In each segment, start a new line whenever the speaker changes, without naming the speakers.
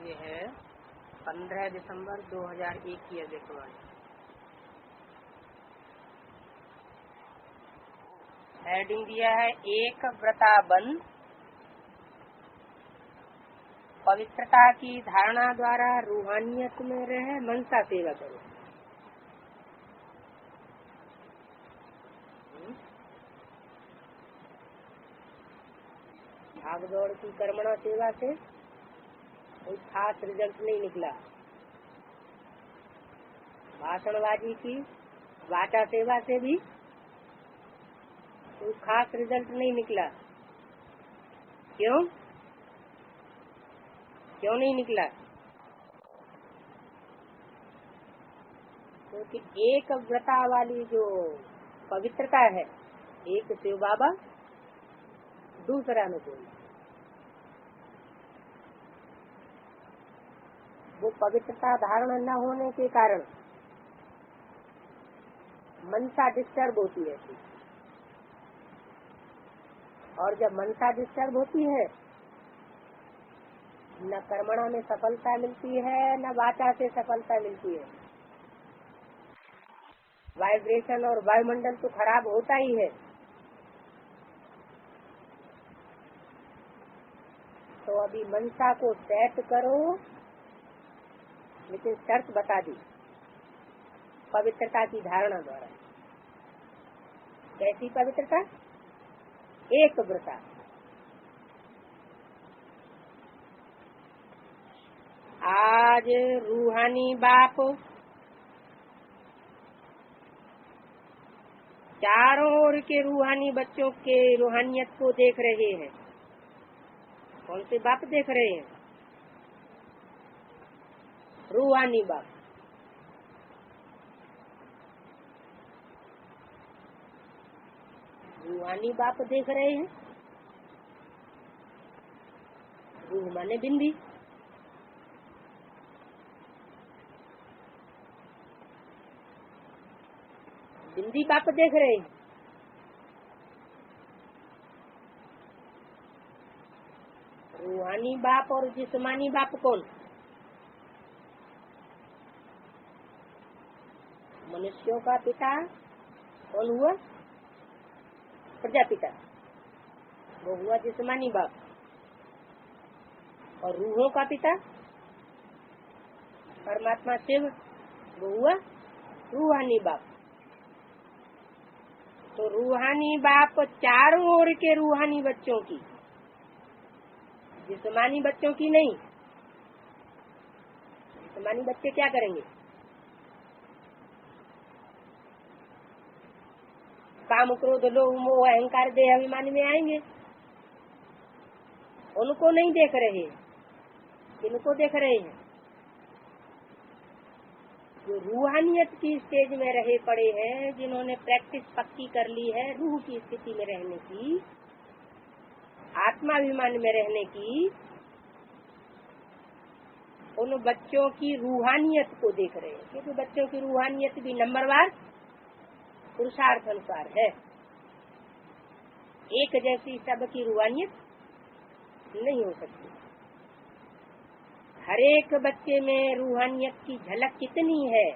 ये है 15 दिसंबर 2001 की अव्यक्तवाणी। हेडिंग दिया है एक व्रताबंध पवित्रता की धारणा द्वारा रूहानियत में रहे मनसा सेवा करो। भागदौड़ की कर्मणा सेवा से कोई खास रिजल्ट नहीं निकला। भाषणबाजी की वाचा सेवा से भी कोई खास रिजल्ट नहीं निकला। क्यों नहीं निकला? क्योंकि एक व्रता वाली जो पवित्रता है, एक शिव बाबा, दूसरा अनुकूल। वो पवित्रता धारण न होने के कारण मनसा डिस्टर्ब होती है। और जब मनसा डिस्टर्ब होती है, न कर्मणा में सफलता मिलती है, न वाचा से सफलता मिलती है। वाइब्रेशन और वायुमंडल तो खराब होता ही है। तो अभी मनसा को सेट करो, लेकिन शर्त बता दी पवित्रता की धारणा द्वारा। कैसी पवित्रता? एक व्रता। आज रूहानी बाप चारों ओर के रूहानी बच्चों के रूहानियत को देख रहे हैं। कौन से बाप देख रहे हैं? रूहानी बाप। रूहानी बाप देख रहे हैं। रूह माने बिंदी। बिंदी बाप देख रहे हैं। रूहानी बाप और जिस्मानी बाप कौन? मनुष्यों का पिता कौन हुआ? प्रजापिता। वो हुआ जिस्मानी बाप। और रूहों का पिता परमात्मा शिव, वो हुआ रूहानी बाप। तो रूहानी बाप चारों ओर के रूहानी बच्चों की, जिस्मानी बच्चों की नहीं। जिस्मानी बच्चे क्या करेंगे? काम, क्रोध, लोभ, मोह, अहंकार, देह अभिमान में आएंगे। उनको नहीं देख रहे। किनको देख रहे हैं? जो रूहानियत की स्टेज में रहे पड़े हैं, जिन्होंने प्रैक्टिस पक्की कर ली है रूह की स्थिति में रहने की, आत्माभिमान में रहने की, उन बच्चों की रूहानियत को देख रहे हैं। क्योंकि बच्चों की रूहानियत भी नंबरवार पुरुषार्थ अनुसार है। एक जैसी सबकी रूहानियत नहीं हो सकती। हर एक बच्चे में रूहानियत की झलक कितनी है?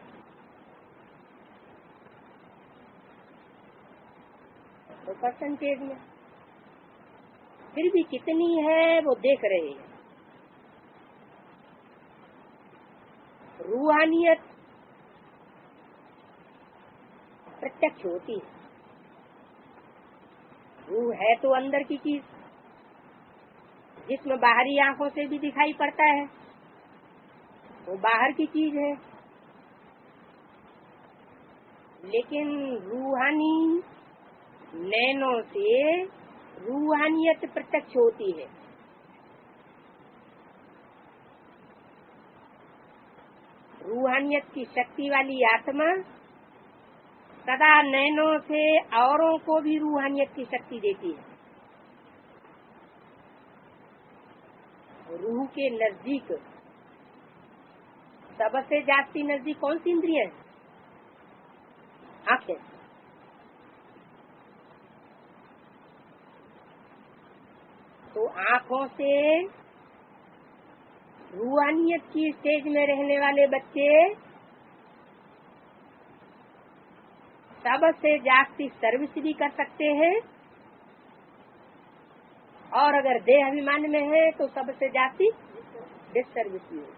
तो परसेंटेज में फिर भी कितनी है वो देख रहे हैं। रूहानियत प्रत्यक्ष होती है। रूह है तो अंदर की चीज, जिसमें बाहरी आंखों से भी दिखाई पड़ता है, वो बाहर की चीज है। लेकिन रूहानी नैनों से रूहानियत प्रत्यक्ष होती है। रूहानियत की शक्ति वाली आत्मा सदा नैनों से औरों को भी रूहानियत की शक्ति देती है। रूह के नजदीक, सबसे जास्ती नजदीक कौन सी इंद्रिय है? आंखें। तो आंखों से रूहानियत की स्टेज में रहने वाले बच्चे सबसे जास्ती सर्विस भी कर सकते हैं, और अगर देह अभिमान में है तो सबसे जास्ती डिसर्विस भी होगी।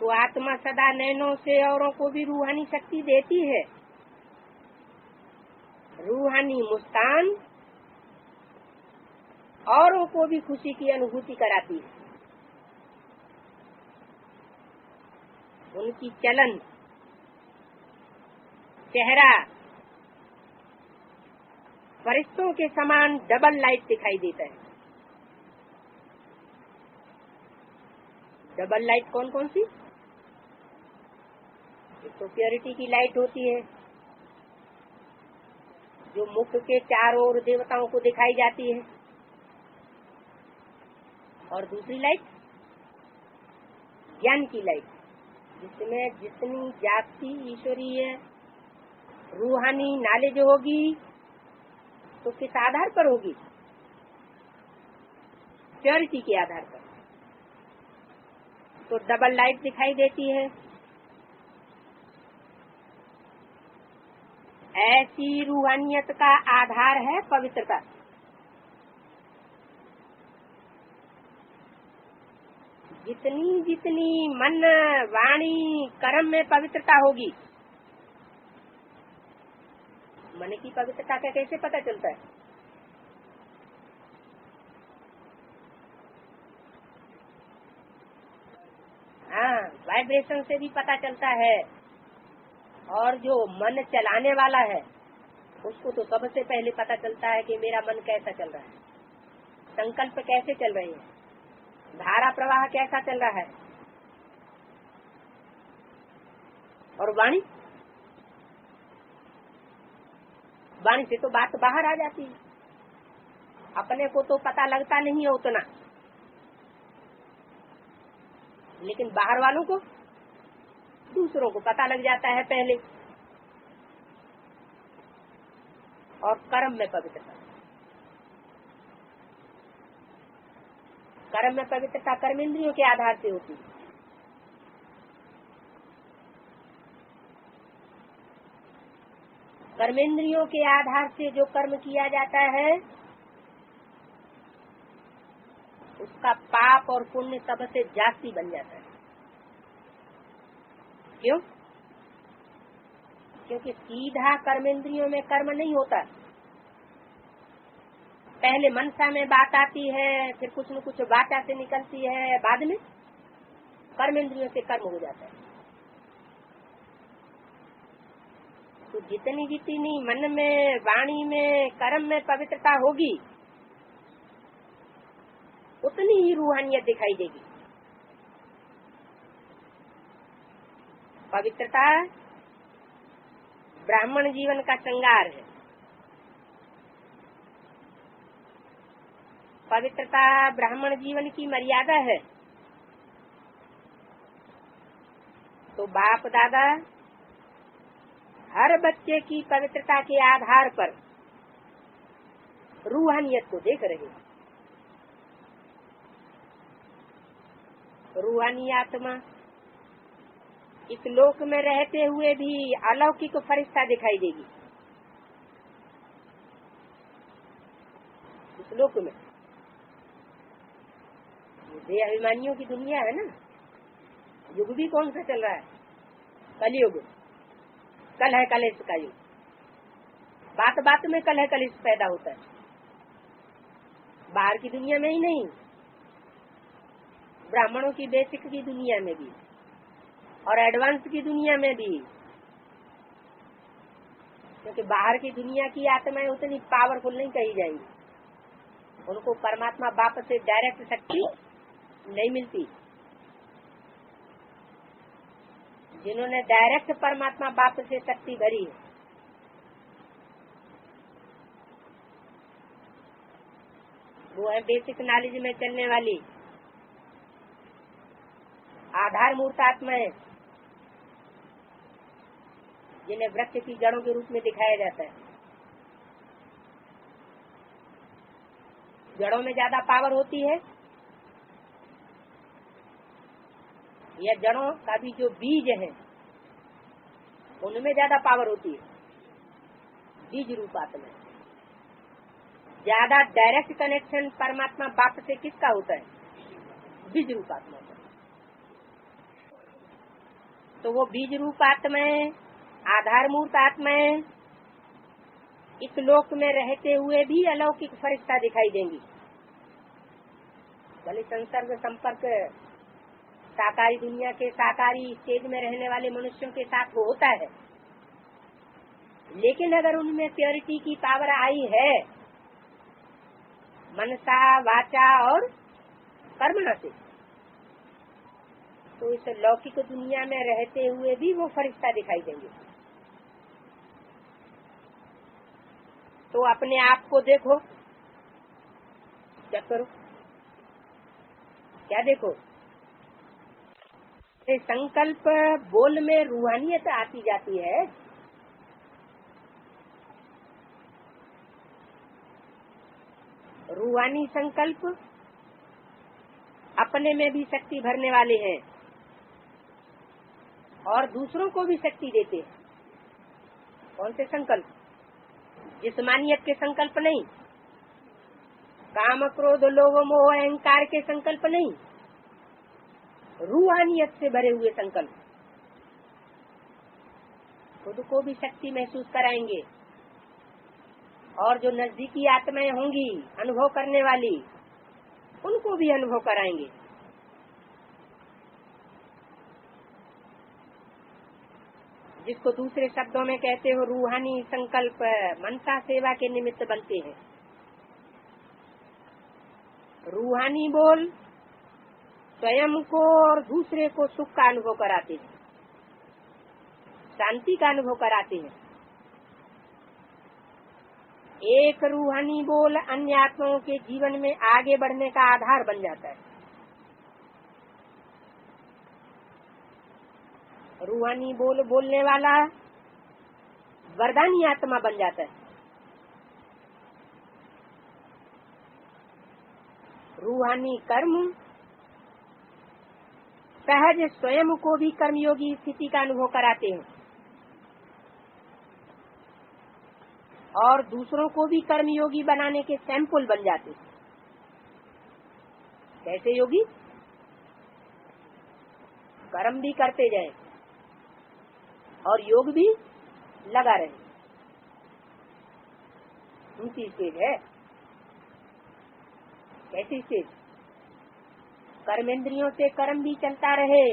तो आत्मा सदा नैनों से औरों को भी रूहानी शक्ति देती है। रूहानी मुस्कान औरों को भी खुशी की अनुभूति कराती है। उनकी चलन, चेहरा फरिश्तों के समान डबल लाइट दिखाई देता है। डबल लाइट कौन कौन सी? एक तो प्योरिटी की लाइट होती है जो मुख के चारों ओर देवताओं को दिखाई जाती है, और दूसरी लाइट ज्ञान की लाइट, जिसमें जितनी जास्ती ईश्वरीय रूहानी नॉलेज होगी तो किस आधार पर होगी? प्योरिटी के आधार पर। तो डबल लाइट दिखाई देती है। ऐसी रूहानियत का आधार है पवित्रता। जितनी जितनी मन, वाणी, कर्म में पवित्रता होगी, मन की पवित्रता का कैसे पता चलता है? हाँ, वाइब्रेशन से भी पता चलता है। और जो मन चलाने वाला है उसको तो सबसे पहले पता चलता है कि मेरा मन कैसा चल रहा है, संकल्प कैसे चल रहे हैं, धारा प्रवाह कैसा चल रहा है। और वाणी, वाणी से तो बात बाहर आ जाती है। अपने को तो पता लगता नहीं है उतना, लेकिन बाहर वालों को, दूसरों को पता लग जाता है पहले। और कर्म में पवित्रता, कर्म में पवित्रता कर्मेंद्रियों के आधार से होती है। कर्मेंद्रियों के आधार से जो कर्म किया जाता है उसका पाप और पुण्य सबसे जास्ती बन जाता है। क्यों? क्योंकि सीधा कर्मेंद्रियों में कर्म नहीं होता। पहले मनसा में बात आती है, फिर कुछ न कुछ वाचा से निकलती है, बाद में कर्मेंद्रियों से कर्म हो जाता है। तो जितनी जितनी मन में, वाणी में, कर्म में पवित्रता होगी उतनी ही रूहानियत दिखाई देगी। पवित्रता ब्राह्मण जीवन का श्रृंगार है। पवित्रता ब्राह्मण जीवन की मर्यादा है। तो बाप दादा हर बच्चे की पवित्रता के आधार पर रूहानियत को देख रहे हैं। रूहानी आत्मा इस लोक में रहते हुए भी अलौकिक फरिश्ता दिखाई देगी। इस लोक में ये अभिमानियों की दुनिया है ना। युग भी कौन सा चल रहा है? कलयुग। कल है कलेश का युग। बात बात में कल है कलेश पैदा होता है। बाहर की दुनिया में ही नहीं, ब्राह्मणों की बेसिक की दुनिया में भी और एडवांस की दुनिया में भी। क्योंकि बाहर की दुनिया की आत्माएं उतनी पावरफुल नहीं कही जाएंगी, उनको परमात्मा बाप से डायरेक्ट शक्ति नहीं मिलती। जिन्होंने डायरेक्ट परमात्मा बाप से शक्ति भरी है वो है बेसिक नॉलेज में चलने वाली आधार मूर्त आत्माएं, जिन्हें वृक्ष की जड़ों के रूप में दिखाया जाता है। जड़ों में ज्यादा पावर होती है या जड़ों का भी जो बीज है उनमें ज्यादा पावर होती है? बीज रूप आत्मा ज्यादा डायरेक्ट कनेक्शन परमात्मा बाप से किसका होता है? बीज रूप आत्मा का। तो वो बीज रूप आत्माएं, आधार मूर्त आत्माएं इस लोक में रहते हुए भी अलौकिक फरिश्ता दिखाई देंगी। भले संसर्ग संपर्क साकारी दुनिया के साकारी स्टेज में रहने वाले मनुष्यों के साथ वो होता है, लेकिन अगर उनमें प्योरिटी की पावर आई है मनसा वाचा और कर्मणा से, तो इस लौकिक दुनिया में रहते हुए भी वो फरिश्ता दिखाई देंगे। तो अपने आप को देखो, क्या करो, क्या देखो? संकल्प बोल में रूहानियत आती जाती है। रूहानी संकल्प अपने में भी शक्ति भरने वाले हैं और दूसरों को भी शक्ति देते हैं। कौन से संकल्प? जिस्मानियत के संकल्प नहीं, काम क्रोध लोभ मोह अहंकार के संकल्प नहीं, रूहानियत से भरे हुए संकल्प खुद को भी शक्ति महसूस कराएंगे और जो नजदीकी आत्माएं होंगी अनुभव करने वाली, उनको भी अनुभव कराएंगे। जिसको दूसरे शब्दों में कहते हो रूहानी संकल्प मनसा सेवा के निमित्त बनते हैं। रूहानी बोल स्वयं को और दूसरे को सुख का अनुभव कराते हैं, शांति का अनुभव कराते हैं। एक रूहानी बोल अन्य आत्माओं के जीवन में आगे बढ़ने का आधार बन जाता है। रूहानी बोल बोलने वाला वरदानी आत्मा बन जाता है। रूहानी कर्म सहज स्वयं को भी कर्मयोगी स्थिति का अनुभव कराते हैं और दूसरों को भी कर्मयोगी बनाने के सैंपल बन जाते हैं। कैसे योगी? कर्म भी करते जाएं और योग भी लगा रहे। उनकी स्टेज है। कैसी स्टेज? कर्मेंद्रियों से कर्म भी चलता रहे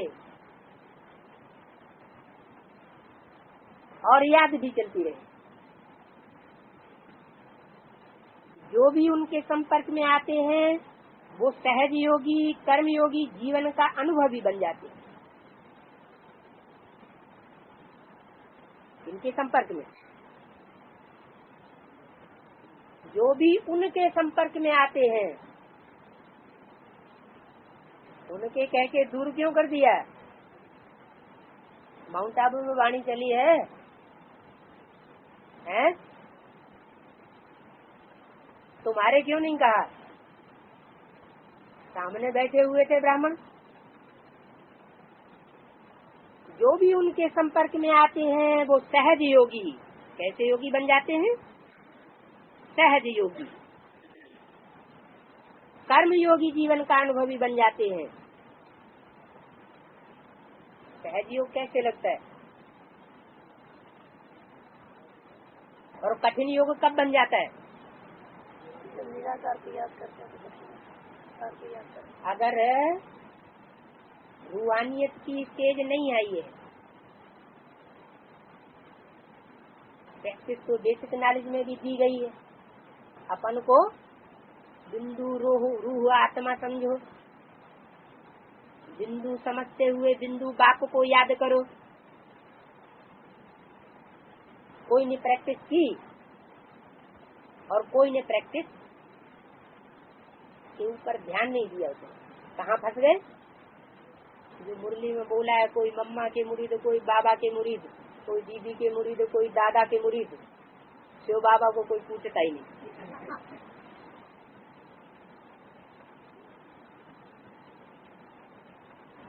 और याद भी चलती रहे। जो भी उनके संपर्क में आते हैं वो सहज योगी कर्मयोगी जीवन का अनुभवी बन जाते हैं। इनके संपर्क में जो भी उनके संपर्क में आते हैं, उनके कह के दूर क्यों कर दिया? माउंट आबू में वाणी चली है, हैं? तुम्हारे क्यों नहीं कहा? सामने बैठे हुए थे ब्राह्मण। जो भी उनके संपर्क में आते हैं वो सहज योगी। कैसे योगी बन जाते हैं? सहज योगी कर्म योगी जीवन का अनुभवी बन जाते हैं। सहज योग कैसे लगता है और कठिन योग कब बन जाता है? अगर रूहानियत की स्टेज नहीं आई है, प्रैक्टिस तो बेसिक नॉलेज में भी दी गई है। अपन को बिंदु रूह आत्मा समझो, बिंदु समझते हुए बिंदु बाप को याद करो। कोई ने प्रैक्टिस की और कोई ने प्रैक्टिस के ऊपर ध्यान नहीं दिया। उसे कहाँ फंस गए? जो मुरली में बोला है, कोई मम्मा के मुरीद, कोई बाबा के मुरीद, कोई दीदी के मुरीद, कोई दादा के मुरीद, शिव बाबा को कोई पूछता ही नहीं।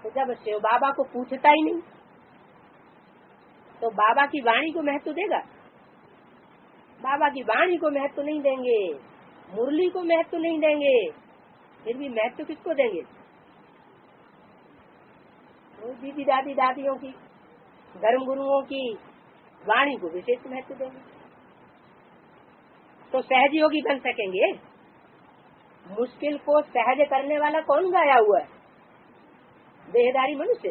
तो जब शिव बाबा को पूछता ही नहीं तो बाबा की वाणी को महत्व देगा? बाबा की वाणी को महत्व नहीं देंगे, मुरली को महत्व नहीं देंगे, फिर भी महत्व किसको देंगे? तो दीदी दादी दादियों की, धर्म गुरुओं की वाणी को विशेष महत्व देंगे। तो सहज योगी बन सकेंगे? मुश्किल को सहज करने वाला कौन गाया हुआ है? देहधारी मनुष्य।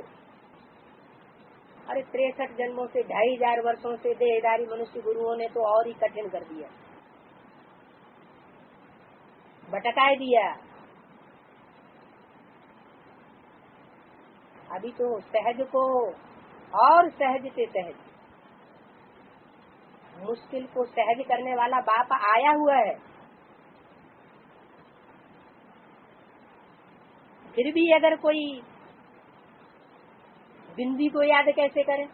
अरे 63 जन्मों से 2500 वर्षों से देहधारी मनुष्य गुरुओं ने तो और ही कठिन कर दिया, भटकाए दिया। अभी तो सहज को और सहज से सहज, मुश्किल को सहज करने वाला बाप आया हुआ है। फिर भी अगर कोई बिंदी को याद कैसे करे,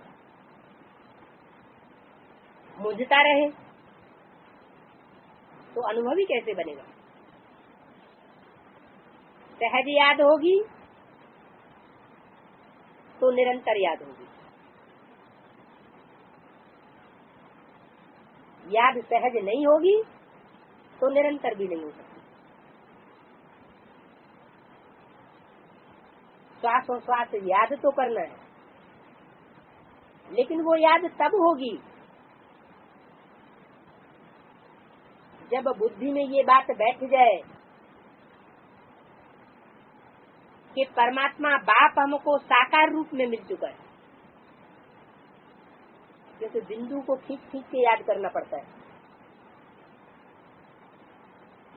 मुझता रहे, तो अनुभवी कैसे बनेगा? सहज याद होगी तो निरंतर याद होगी। याद सहज नहीं होगी तो निरंतर भी नहीं हो सकती। श्वास याद तो करना है, लेकिन वो याद तब होगी जब बुद्धि में ये बात बैठ जाए कि परमात्मा बाप हमको साकार रूप में मिल चुका है। जैसे बिंदु को खींच खींच के याद करना पड़ता है,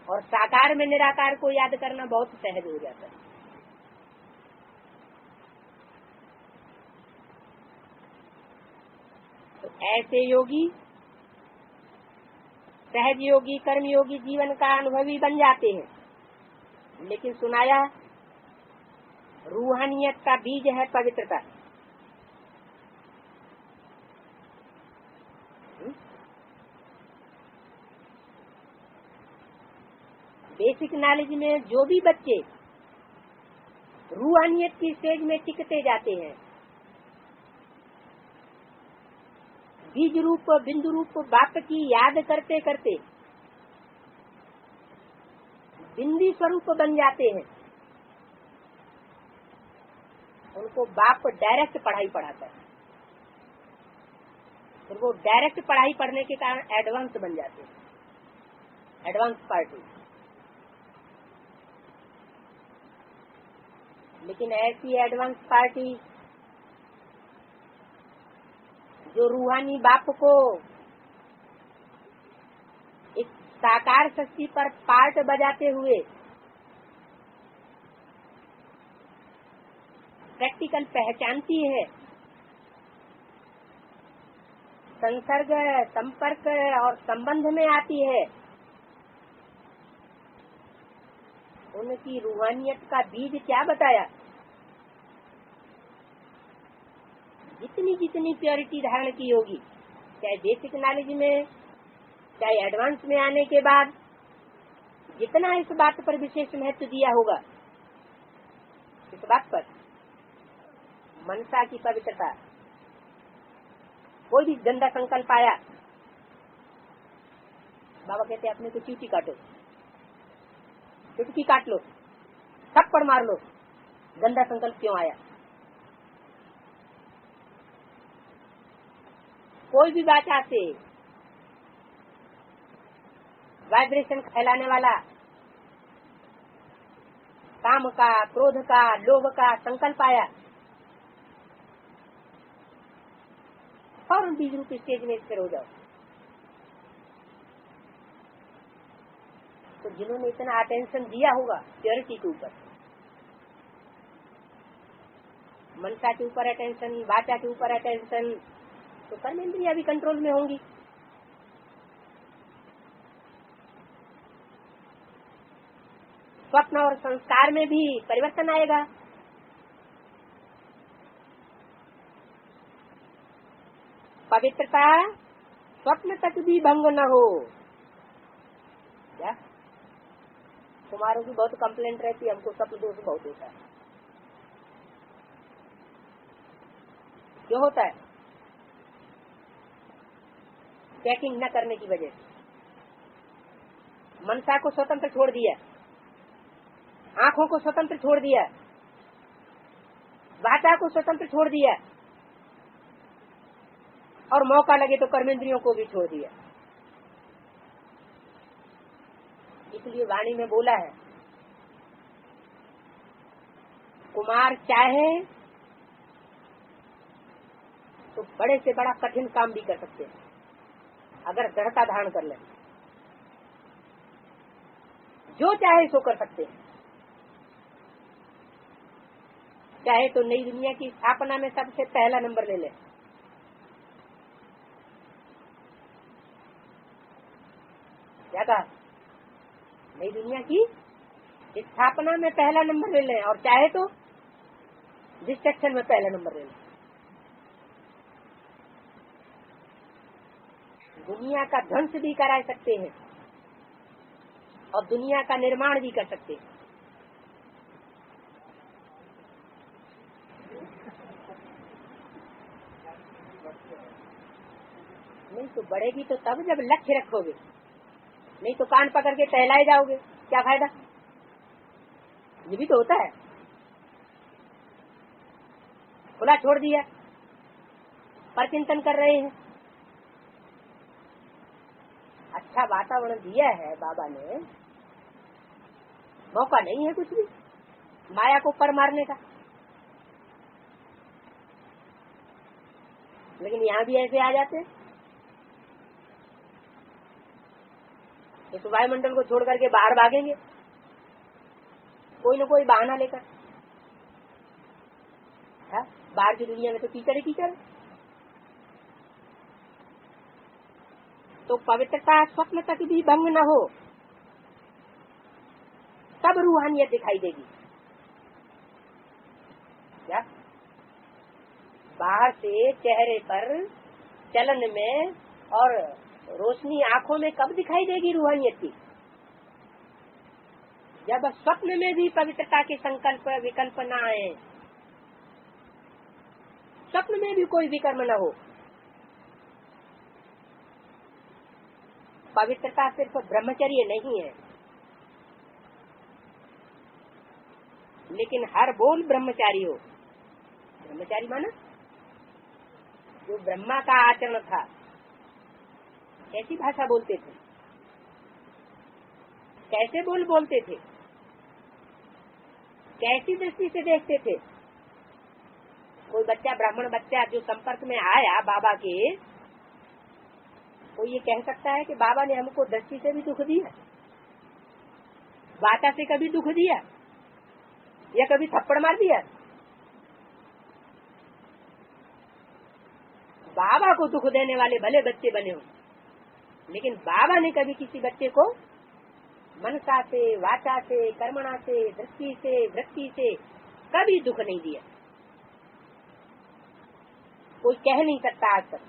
और साकार में निराकार को याद करना बहुत सहज हो जाता है। तो ऐसे योगी, सहज योगी, कर्म योगी जीवन का अनुभवी बन जाते हैं। लेकिन सुनाया, रूहानियत का बीज है पवित्रता। बेसिक नॉलेज में जो भी बच्चे रूहानियत की स्टेज में टिकते जाते हैं, बीज रूप बिंदु रूप बाप की याद करते करते बिंदी स्वरूप बन जाते हैं, उनको बाप डायरेक्ट पढ़ाई पढ़ाता है। फिर वो डायरेक्ट पढ़ाई पढ़ने के कारण एडवांस बन जाते हैं, एडवांस पार्टी। लेकिन ऐसी एडवांस पार्टी जो रूहानी बाप को एक साकार शक्ति पर पार्ट बजाते हुए प्रैक्टिकल पहचानती है, संसर्ग, संपर्क और संबंध में आती है, उनकी रूहानियत का बीज क्या बताया? जितनी जितनी प्योरिटी धारण की होगी, चाहे बेसिक नॉलेज में चाहे एडवांस में आने के बाद, जितना इस बात पर विशेष महत्व दिया होगा, इस बात पर मनसा की पवित्रता। कोई भी गंदा संकल्प आया, बाबा कहते अपने को चीटी काटो, चुटकी काट लो, थप्पड़ मार लो, गंदा संकल्प क्यों आया? कोई भी बात से वाइब्रेशन फैलाने वाला काम का, क्रोध का, लोभ का संकल्प आया, फौरन बीज रूप स्टेज में स्थिर हो जाओ। तो जिन्होंने इतना अटेंशन दिया होगा प्योरिटी के ऊपर, मनसा के ऊपर अटेंशन, वाचा के ऊपर अटेंशन, तो कर्म इंद्रिया भी कंट्रोल में होंगी। स्वप्न और संस्कार में भी परिवर्तन आएगा। पवित्रता स्वप्न तक भी भंग न हो। क्या कुमारों की बहुत कंप्लेंट रहती है, हमको स्वप्न दोष बहुत होता है। क्यों होता है? चेकिंग न करने की वजह से। मनसा को स्वतंत्र छोड़ दिया, आंखों को स्वतंत्र छोड़ दिया, वाचा को स्वतंत्र छोड़ दिया, और मौका लगे तो कर्मेंद्रियों को भी छोड़ दिया। इसलिए वाणी में बोला है, कुमार चाहे तो बड़े से बड़ा कठिन काम भी कर सकते हैं अगर दृढ़ता धारण कर ले। जो चाहे सो कर सकते हैं। चाहे तो नई दुनिया की स्थापना में सबसे पहला नंबर ले ले, क्या कहा? नई दुनिया की स्थापना में पहला नंबर ले लें, और चाहे तो डिस्ट्रक्शन में पहला नंबर ले लें। दुनिया का ध्वंस भी करा सकते हैं और दुनिया का निर्माण भी कर सकते हैं। नहीं तो बढ़ेगी तो तब जब लक्ष्य रखोगे, नहीं तो कान पकड़ के टहलाए जाओगे, क्या फायदा? ये भी तो होता है। खुला छोड़ दिया, पर चिंतन कर रहे हैं। अच्छा वातावरण दिया है बाबा ने, मौका नहीं है कुछ भी माया को पर मारने का। लेकिन यहाँ भी ऐसे आ जाते हैं, इस वायुमंडल को छोड़ करके बाहर भागेंगे कोई न कोई बहाना लेकर। बाहर की दुनिया में तो कीचड़ ही कीचड़। तो पवित्रता स्वप्न तक भी भंग न हो तब रूहानियत दिखाई देगी। क्या बाहर से चेहरे पर, चलन में और रोशनी आंखों में कब दिखाई देगी रूहानियत की? जब स्वप्न में भी पवित्रता के संकल्प विकल्प न आए, स्वप्न में भी कोई विकर्म न हो। पवित्रता सिर्फ ब्रह्मचर्य नहीं है, लेकिन हर बोल ब्रह्मचारी हो। ब्रह्मचारी माना जो ब्रह्मा का आचरण था, कैसी भाषा बोलते थे, कैसे बोल बोलते थे, कैसी दृष्टि से देखते थे। कोई बच्चा, ब्राह्मण बच्चा जो संपर्क में आया बाबा के, वो ये कह सकता है कि बाबा ने हमको दृष्टि से भी दुख दिया, वाचा से कभी दुख दिया, या कभी थप्पड़ मार दिया? बाबा को दुख देने वाले भले बच्चे बने हो, लेकिन बाबा ने कभी किसी बच्चे को मनसा से, वाचा से, कर्मणा से, दृष्टि से, वृत्ति से कभी दुख नहीं दिया। कोई कह नहीं सकता आज तक।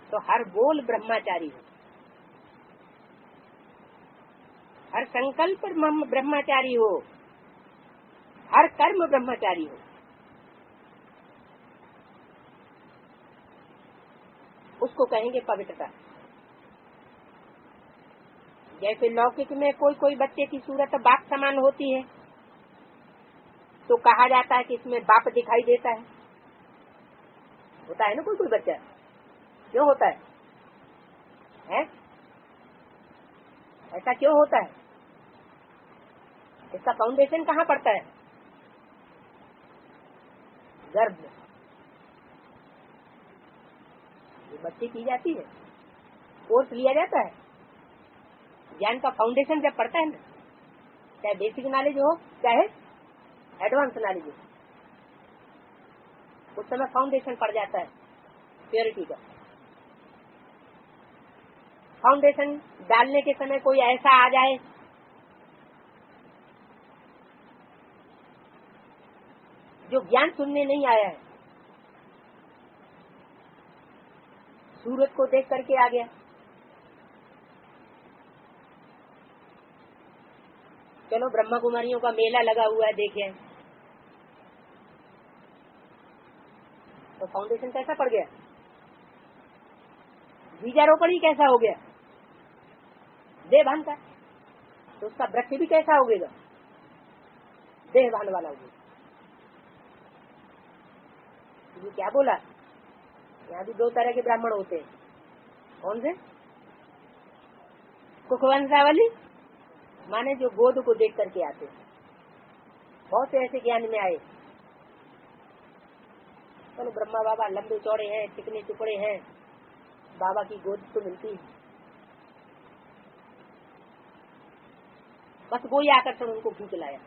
तो हर बोल ब्रह्मचारी हो, हर संकल्प ब्रह्मचारी हो, हर कर्म ब्रह्मचारी हो। उसको कहेंगे पवित्रता। जैसे लौकिक में कोई कोई बच्चे की सूरत बाप समान होती है, तो कहा जाता है कि इसमें बाप दिखाई देता है। होता है ना कोई कोई बच्चा, क्यों होता है? ऐसा क्यों होता है? इसका फाउंडेशन कहाँ पड़ता है? गर्भ में। ये बच्चे की जाती है, कोर्स लिया जाता है, ज्ञान का फाउंडेशन जब पड़ता है ना, चाहे बेसिक नॉलेज हो चाहे एडवांस नॉलेज हो, उस समय फाउंडेशन पड़ जाता है प्योरिटी का। फाउंडेशन डालने के समय कोई ऐसा आ जाए जो ज्ञान सुनने नहीं आया है, सूरत को देख करके आ गया, चलो ब्रह्मा कुमारियों का मेला लगा हुआ है देखे, तो फाउंडेशन कैसा पड़ गया? बीजारोपण ही कैसा हो गया? देहभान का। तो उसका वृक्ष भी कैसा हो गया? देहभान वाला हो गया। ये क्या बोला? यहाँ भी दो तरह के ब्राह्मण होते हैं। कौन से? कुखवंशावली, माने जो गोद को देख करके आते हैं। बहुत से ऐसे ज्ञान में आए, चलो ब्रह्मा बाबा लंबे चौड़े हैं, चिकने टुकड़े हैं, बाबा की गोद तो मिलती है। बस वही आकर्षण उनको खींच लाया।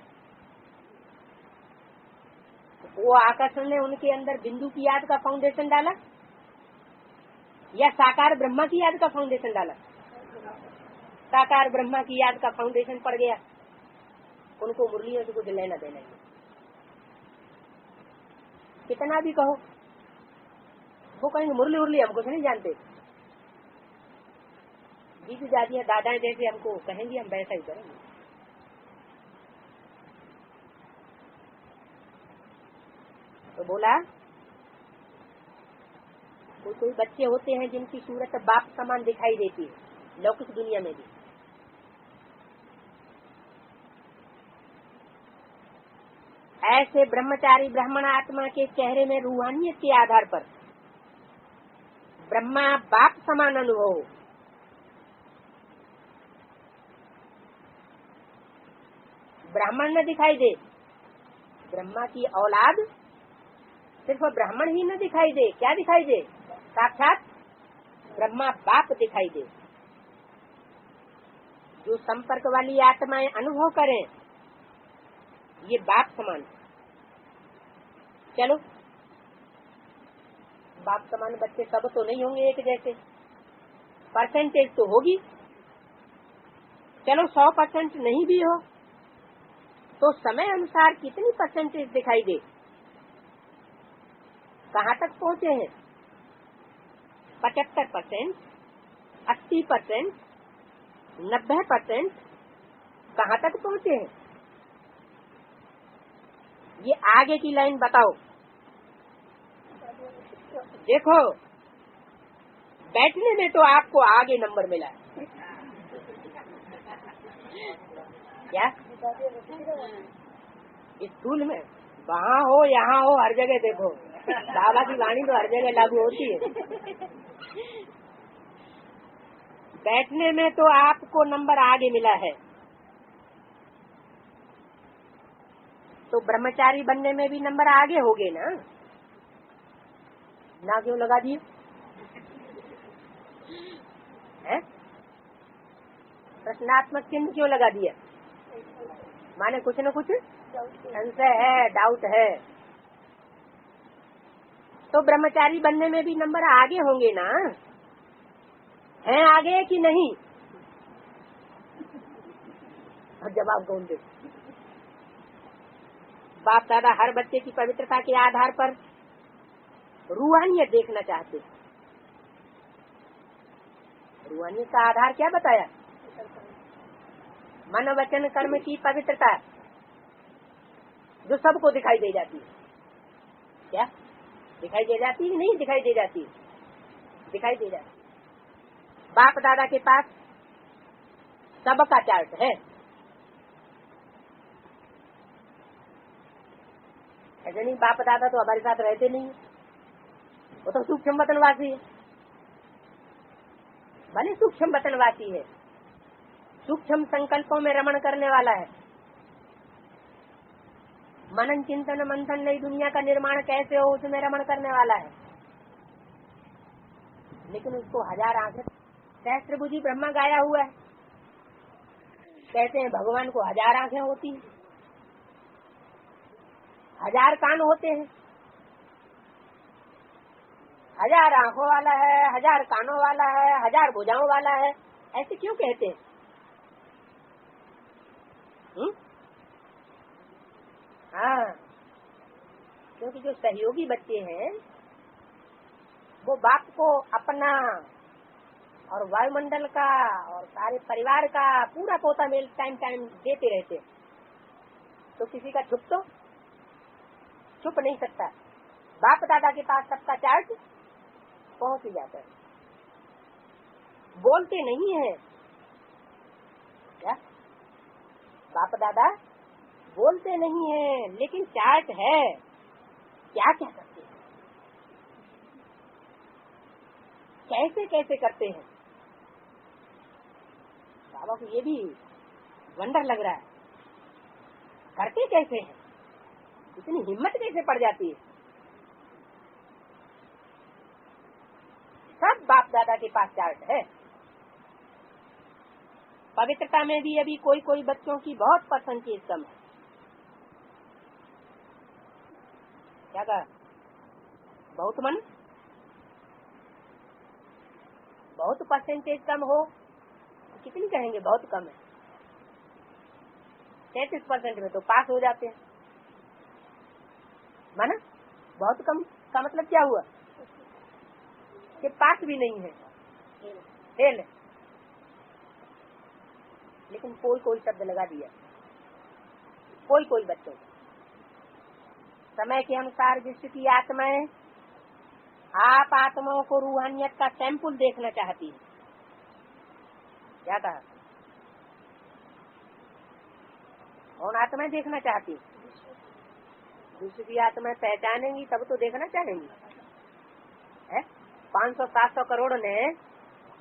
वो आकर्षण ने उनके अंदर बिंदु की याद का फाउंडेशन डाला या साकार ब्रह्मा की याद का फाउंडेशन डाला? साकार ब्रह्मा की याद का फाउंडेशन पड़ गया। उनको मुरलियों से कुछ लेना देना नहीं। कितना भी कहो, वो कहेंगे मुरली उरली हम कुछ नहीं जानते। जीत जातियां दादाएं जैसे हमको कहेंगे, हम वैसा ही करेंगे। तो बोला कोई बच्चे होते हैं जिनकी सूरत बाप समान दिखाई देती है लौकिक दुनिया में भी। ऐसे ब्रह्मचारी ब्राह्मण आत्मा के चेहरे में रूहानियत के आधार पर ब्रह्मा बाप समान अनुभव हो। ब्राह्मण न दिखाई दे, ब्रह्मा की औलाद सिर्फ ब्राह्मण ही न दिखाई दे, क्या दिखाई दे? साक्षात ब्रह्मा बाप दिखाई दे। जो संपर्क वाली आत्माएं अनुभव करें ये बाप समान। चलो बाप समान बच्चे सब तो नहीं होंगे एक जैसे, परसेंटेज तो होगी। चलो 100% नहीं भी हो तो समय अनुसार कितनी परसेंटेज दिखाई दे? कहाँ तक पहुँचे हैं? 75%, 80%, 90%, कहाँ तक पहुँचे हैं? ये आगे की लाइन बताओ। देखो बैठने में तो आपको आगे नंबर मिला है क्या? स्कूल में वहाँ हो यहाँ हो हर जगह देखो बाबा की वाणी तो हर जगह लागू होती है। बैठने में तो आपको नंबर आगे मिला है, तो ब्रह्मचारी बनने में भी नंबर आगे हो गए ना? ना क्यों लगा दिए? प्रश्नात्मक चिन्ह क्यों लगा दिया? माने कुछ न कुछ संशय है, डाउट है। तो ब्रह्मचारी बनने में भी नंबर आगे होंगे ना? हैं आगे कि नहीं? और जवाब कौन दे? बाप दादा हर बच्चे की पवित्रता के आधार पर रूहानियत देखना चाहते। रूहानियत का आधार क्या बताया? मन वचन कर्म की पवित्रता जो सबको दिखाई दे जाती है। क्या दिखाई दे जाती है? नहीं दिखाई दे जाती, दिखाई दे जाती। बाप दादा के पास सबका चार्ट है। ऐसे नहीं बाप दादा तो हमारे साथ रहते नहीं, वो तो सूक्ष्म वतनवासी है। भले सूक्ष्म वतनवासी है, सूक्ष्म संकल्पों में रमण करने वाला है। मनन चिंतन मंथन नई दुनिया का निर्माण कैसे हो उसमें रमण करने वाला है। लेकिन उसको 1000 आंखें, सहस्त्रभुजी ब्रह्मा गाया हुआ है। कहते हैं भगवान को 1000 आंखें होती हैं, 1000 कान होते हैं। 1000 आंखों वाला है, 1000 कानों वाला है, 1000 भुजाओं वाला है, ऐसे क्यों कहते हैं? हाँ, क्योंकि जो सहयोगी बच्चे हैं वो बाप को अपना और वायुमंडल का और सारे परिवार का पूरा पोता मेल टाइम देते रहते हैं। तो किसी का छुप नहीं सकता। बाप दादा के पास सबका चार्ट पहुंच ही जाता है। बोलते नहीं है क्या? बाप दादा बोलते नहीं है, लेकिन चार्ट है। क्या क्या करते हैं, कैसे कैसे करते हैं। बाबा को ये भी वंडर लग रहा है, करते कैसे हैं, इतनी हिम्मत कैसे पड़ जाती है। सब बाप दादा के पास चार्ट है। पवित्रता में भी अभी कोई कोई बच्चों की बहुत परसेंटेज कम है। क्या कहा? बहुत मन, बहुत परसेंटेज कम हो, कितनी कहेंगे? बहुत कम है। 33% में तो पास हो जाते हैं। माना बहुत कम का मतलब क्या हुआ कि पास भी नहीं है, फेल है। लेकिन कोई कोई शब्द लगा दिया, कोई कोई बच्चों समय के अनुसार विश्व की आत्माएं आप आत्माओं को रूहानियत का सैंपल देखना चाहती है। क्या कहा? कौन आत्माएं देखना चाहती है? विश्व की आत्माएं पहचानेंगी तब तो देखना चाहेंगी। 500-700 करोड़ ने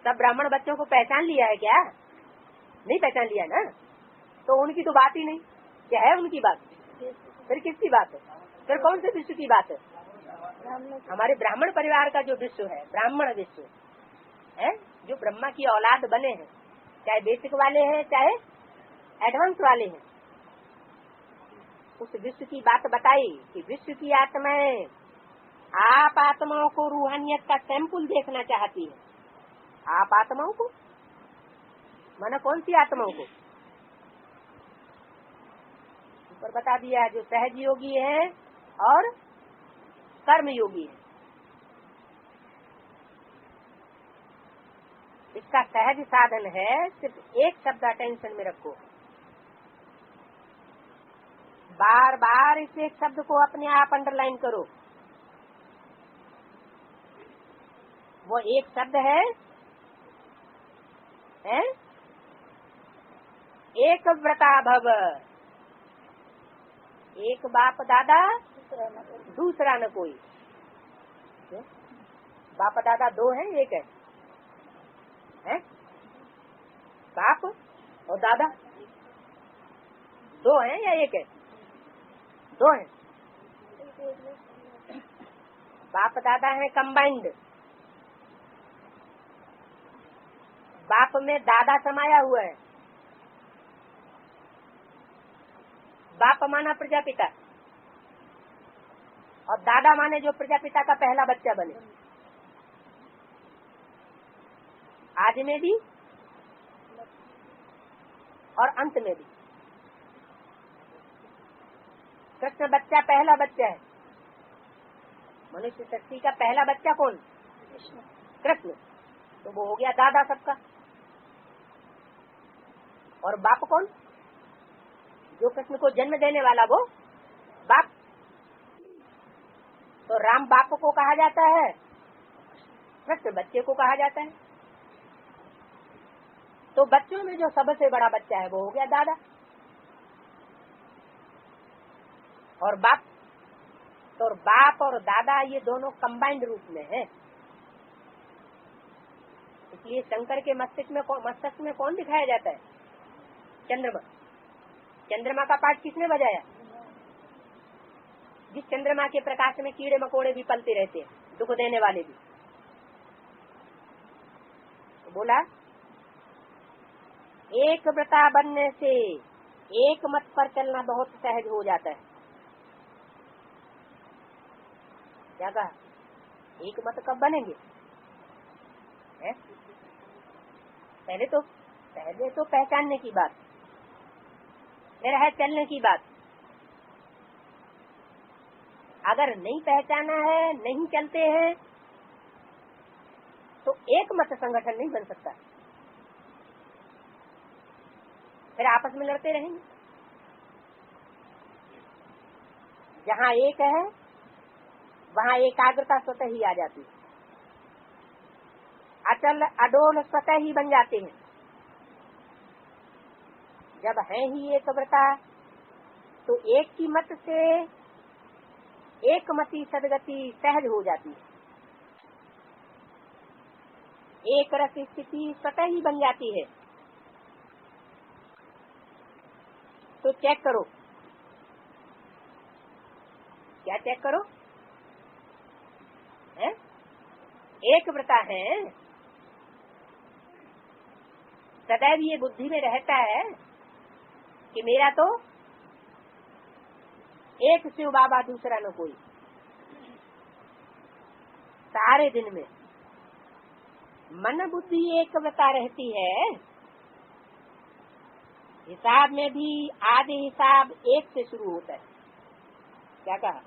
सब ब्राह्मण बच्चों को पहचान लिया है क्या? नहीं पहचान लिया ना, तो उनकी तो बात ही नहीं। क्या है उनकी बात? फिर किसकी बात है? फिर कौन से विश्व की बात है? हमारे ब्राह्मण परिवार का जो विश्व है, ब्राह्मण विश्व है, जो ब्रह्मा की औलाद बने हैं, चाहे बेसिक वाले हैं चाहे एडवांस वाले हैं, उस विश्व की बात बताई कि विश्व की आत्माएं आप आत्माओं को रूहानियत का सैंपल देखना चाहती है। आप आत्माओं को माना कौन सी आत्माओं को? ऊपर बता दिया है, जो सहज योगी है और कर्म योगी है। इसका सहज साधन है, सिर्फ एक शब्द अटेंशन में रखो, बार बार इस एक शब्द को अपने आप अंडरलाइन करो। वो एक शब्द है एक व्रता भव। एक बाप दादा दूसरा न कोई। बाप दादा दो हैं एक है? बाप और दादा दो हैं या एक है? दो हैं। बाप दादा है कंबाइंड। बाप में दादा समाया हुआ है। बाप माना प्रजापिता और दादा माने जो प्रजापिता का पहला बच्चा बने। आज में भी और अंत में भी। कृष्ण बच्चा पहला बच्चा है। मनुष्य शक्ति का पहला बच्चा कौन? कृष्ण। तो वो हो गया दादा सबका। और बाप कौन? जो कृष्ण को जन्म देने वाला, वो बाप। तो राम बाप को कहा जाता है, कृष्ण बच्चे को कहा जाता है। तो बच्चों में जो सबसे बड़ा बच्चा है वो हो गया दादा। और बाप, तो बाप और दादा ये दोनों कंबाइंड रूप में है। इसलिए शंकर के मस्तिष्क में कौन दिखाया जाता है? चंद्रमा। चंद्रमा का पाठ किसने बजाया? जिस चंद्रमा के प्रकाश में कीड़े मकोड़े भी पलते रहते हैं, दुख देने वाले भी। तो बोला एक व्रता बनने से एक मत पर चलना बहुत सहज हो जाता है। क्या कहा? एक मत कब बनेंगे? पहले तो पहचानने की बात, फिर है चलने की बात। अगर नहीं पहचाना है, नहीं चलते हैं, तो एक मत संगठन नहीं बन सकता। फिर आपस में लड़ते रहेंगे। जहाँ एक है वहाँ एकाग्रता स्वतः ही आ जाती है, अचल अडोल स्वतः ही बन जाते हैं। जब है ही एकव्रता तो एक की मत से एकमति सदगति सहज हो जाती है, एक रस स्थिति स्वतः ही बन जाती है। तो चेक करो, क्या चेक करो? है एक व्रता है, सदैव ये बुद्धि में रहता है कि मेरा तो एक शिव बाबा, दूसरा न कोई। सारे दिन में मन बुद्धि एक व्रता रहती है, हिसाब में भी आधे हिसाब एक से शुरू होता है। क्या कहा?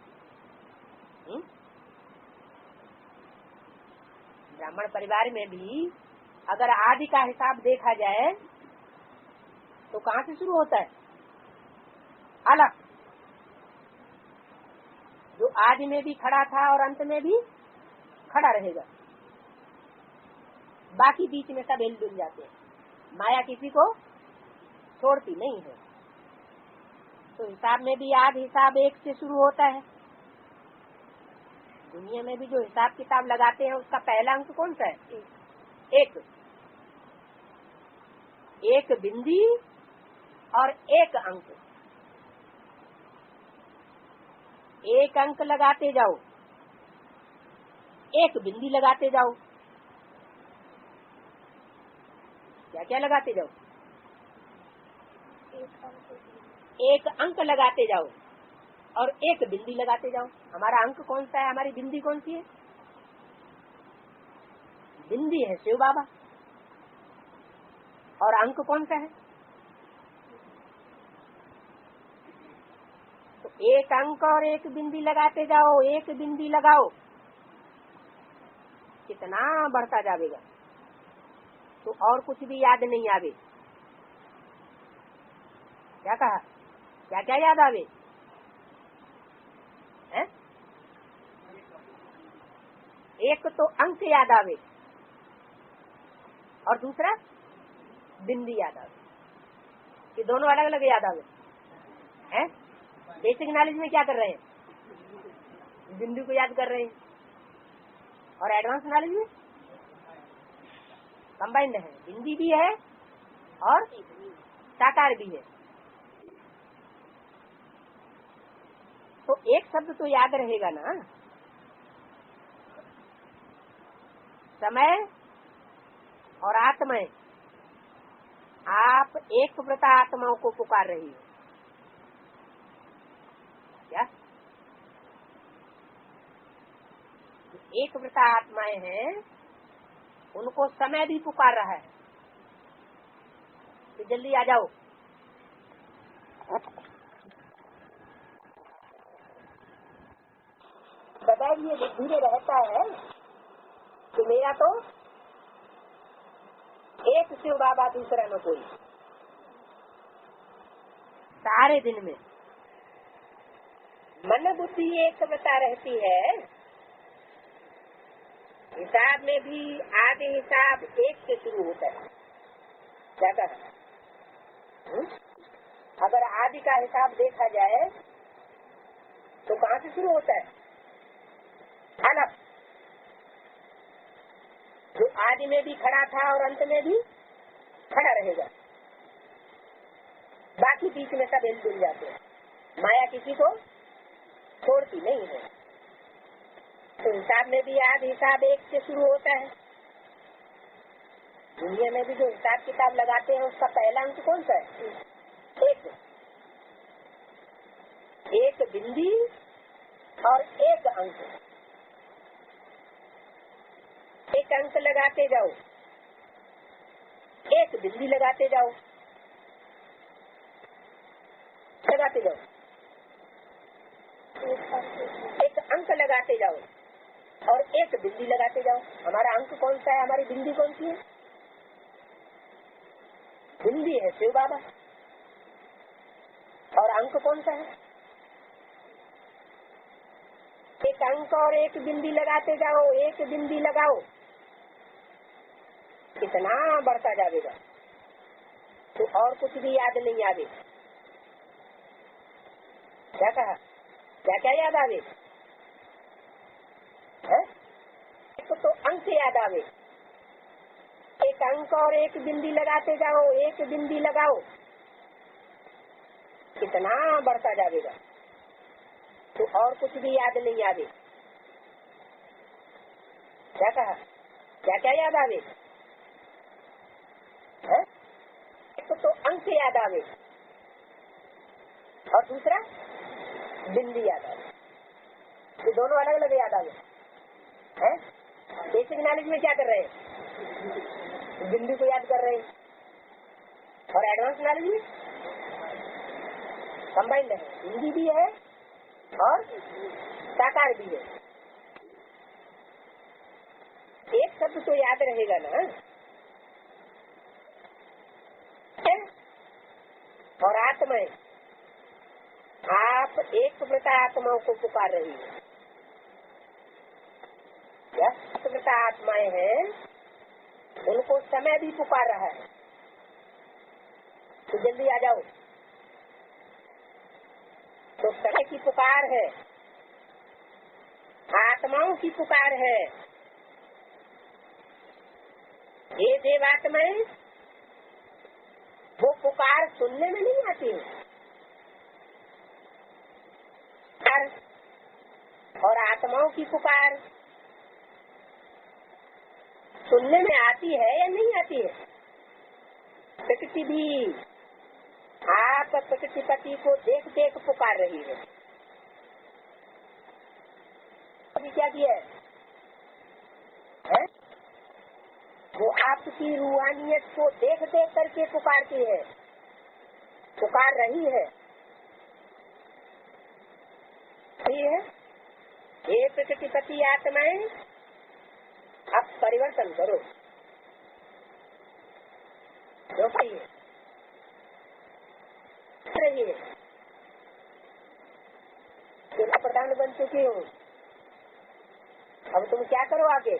ब्राह्मण परिवार में भी अगर आदि का हिसाब देखा जाए तो कहाँ से शुरू होता है? अलग, जो आदि में भी खड़ा था और अंत में भी खड़ा रहेगा, बाकी बीच में सब हिल जाते हैं। माया किसी को छोड़ती नहीं है। तो हिसाब में भी आध हिसाब एक से शुरू होता है। दुनिया में भी जो हिसाब किताब लगाते हैं उसका पहला अंक कौन सा है? एक। एक बिंदी और एक अंक, एक अंक लगाते जाओ, एक बिंदी लगाते जाओ। क्या क्या लगाते जाओ? एक अंक लगाते जाओ और एक बिंदी लगाते जाओ। हमारा अंक कौन सा है? हमारी बिंदी कौन सी है? बिंदी है शिव बाबा, और अंक कौन सा है? तो एक अंक और एक बिंदी लगाते जाओ, एक बिंदी लगाओ, कितना बढ़ता जाएगा। तो और कुछ भी याद नहीं आवे। क्या कहा? क्या क्या याद आवे? है? एक तो अंक याद आवे और दूसरा बिंदी याद आवे। ये दोनों अलग अलग याद आवे हैं? बेसिक नॉलेज में क्या कर रहे हैं? बिंदु को याद कर रहे हैं, और एडवांस नॉलेज में कंबाइंड है, बिंदी भी है और साकार भी है। तो एक शब्द तो याद रहेगा ना, समय और आत्माएं। आप एक व्रता आत्माओं को पुकार रही हो क्या? एक व्रता आत्माएं हैं, उनको समय भी पुकार रहा है तो जल्दी आ जाओ। सदैव ये बुद्धि में रहता है कि मेरा तो एक शिव बाबा, दूसरा न कोई। सारे दिन में मन बुद्धि एक व्रता रहती है, हिसाब में भी आधे हिसाब एक से शुरू होता है। क्या कहा? अगर आदि का हिसाब देखा जाए तो कहाँ से शुरू होता है? अलग, जो आदि में भी खड़ा था और अंत में भी खड़ा रहेगा, बाकी बीच में सब हिल जाते हैं। माया किसी को छोड़ती नहीं है। तो हिसाब में भी आध हिसाब एक से शुरू होता है। दुनिया में भी जो हिसाब किताब लगाते हैं उसका पहला अंक कौन सा है? एक। एक बिंदी और एक अंक, एक अंक लगाते जाओ, एक बिंदी लगाते जाओ, लगाते जाओ, एक अंक लगाते जाओ और एक बिंदी लगाते जाओ। हमारा अंक कौन सा है? हमारी बिंदी कौन सी है? बिंदी है शिव बाबा, और अंक कौन सा है? एक अंक और एक बिंदी लगाते जाओ, एक बिंदी लगाओ, कितना बढ़ता जाएगा तो और कुछ भी याद नहीं आवे। क्या कहा? क्या क्या याद आवे? एक तो अंक याद आवे, एक अंक और एक बिंदी लगाते जाओ, एक बिंदी लगाओ, कितना बढ़ता जाएगा तो और कुछ भी याद नहीं आवे। क्या कहा? क्या क्या याद आवे? एक तो अंक याद आवे और दूसरा बिंदी याद आवे। ये दोनों अलग अलग याद आवे हैं। बेसिक नॉलेज में क्या कर रहे हैं? बिंदी को याद कर रहे हैं। और एडवांस नॉलेज में कंबाइंड है, हिंदी भी है और साकार भी है। एक शब्द तो याद रहेगा ना। और आत्माएं, आप एक प्रकार आत्माओं को पुकार रही है। क्या प्रकार आत्माएं हैं, उनको समय भी पुकार रहा है तो जल्दी आ जाओ। तो समय की पुकार है, आत्माओं की पुकार है। ये देवात्माएं वो पुकार सुनने में नहीं आती है, और आत्माओं की पुकार सुनने में आती है या नहीं आती है? प्रकृति भी आप प्रकृतिपति को देख देख पुकार रही है। अभी क्या किया है? वो आपकी रूहानियत को देख देख करके पुकारती है, पुकार रही है। ये प्रकृतिपति आत्माएं अब परिवर्तन करो, जो सही है रही है। प्रधान बन चुकी हूँ, अब तुम क्या करो? आगे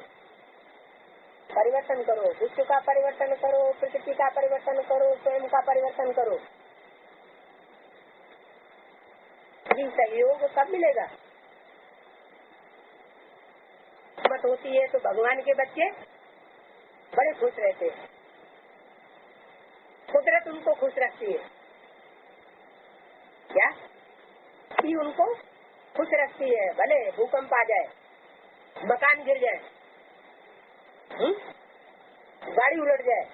परिवर्तन करो, विश्व का परिवर्तन करो, प्रकृति का परिवर्तन करो, स्वयं का परिवर्तन करो। जी सहयोग कब मिलेगा? मत होती है तो भगवान के बच्चे बड़े खुश रहते हैं, कुदरत उनको खुश रखती है। क्या कि उनको खुश रखती है? भले भूकंप आ जाए, मकान गिर जाए, गाड़ी उलट जाए,